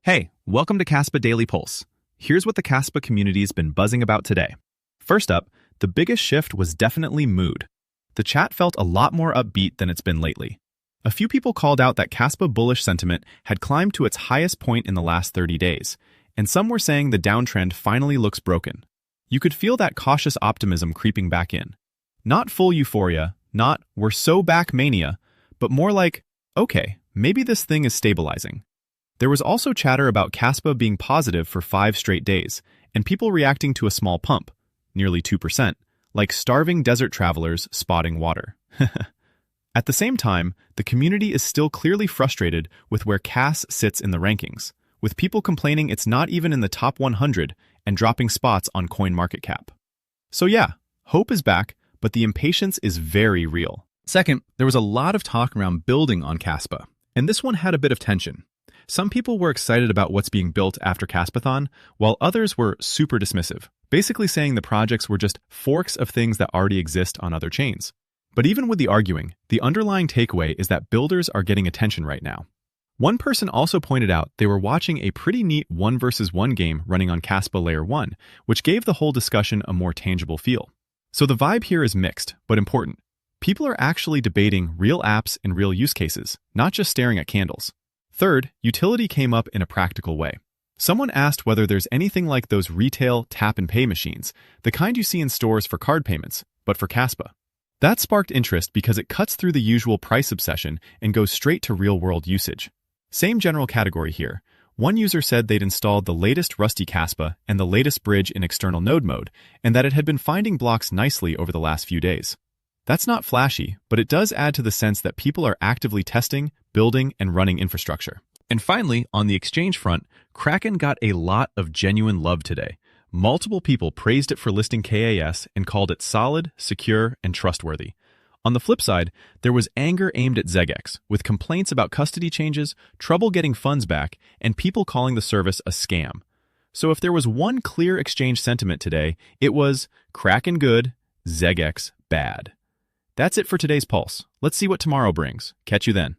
Hey, welcome to Kaspa Daily Pulse. Here's what the Kaspa community's been buzzing about today. First up, the biggest shift was definitely mood. The chat felt a lot more upbeat than it's been lately. A few people called out that Kaspa bullish sentiment had climbed to its highest point in the last 30 days, and some were saying the downtrend finally looks broken. You could feel that cautious optimism creeping back in. Not full euphoria, not "we're so back" mania, but more like, okay, maybe this thing is stabilizing. There was also chatter about Kaspa being positive for 5 straight days, and people reacting to a small pump, nearly 2%, like starving desert travelers spotting water. At the same time, the community is still clearly frustrated with where Kas sits in the rankings, with people complaining it's not even in the top 100 and dropping spots on CoinMarketCap. So yeah, hope is back, but the impatience is very real. Second, there was a lot of talk around building on Kaspa, and this one had a bit of tension. Some people were excited about what's being built after Kaspathon, while others were super dismissive, basically saying the projects were just forks of things that already exist on other chains. But even with the arguing, the underlying takeaway is that builders are getting attention right now. One person also pointed out they were watching a pretty neat 1 versus 1 game running on Kaspa Layer 1, which gave the whole discussion a more tangible feel. So the vibe here is mixed, but important. People are actually debating real apps and real use cases, not just staring at candles. Third, utility came up in a practical way. Someone asked whether there's anything like those retail tap-and-pay machines, the kind you see in stores for card payments, but for Kaspa. That sparked interest because it cuts through the usual price obsession and goes straight to real-world usage. Same general category here. One user said they'd installed the latest Rusty Kaspa and the latest bridge in external node mode, and that it had been finding blocks nicely over the last few days. That's not flashy, but it does add to the sense that people are actively testing, building, and running infrastructure. And finally, on the exchange front, Kraken got a lot of genuine love today. Multiple people praised it for listing KAS and called it solid, secure, and trustworthy. On the flip side, there was anger aimed at Xeggex, with complaints about custody changes, trouble getting funds back, and people calling the service a scam. So if there was one clear exchange sentiment today, it was Kraken good, Xeggex bad. That's it for today's Pulse. Let's see what tomorrow brings. Catch you then.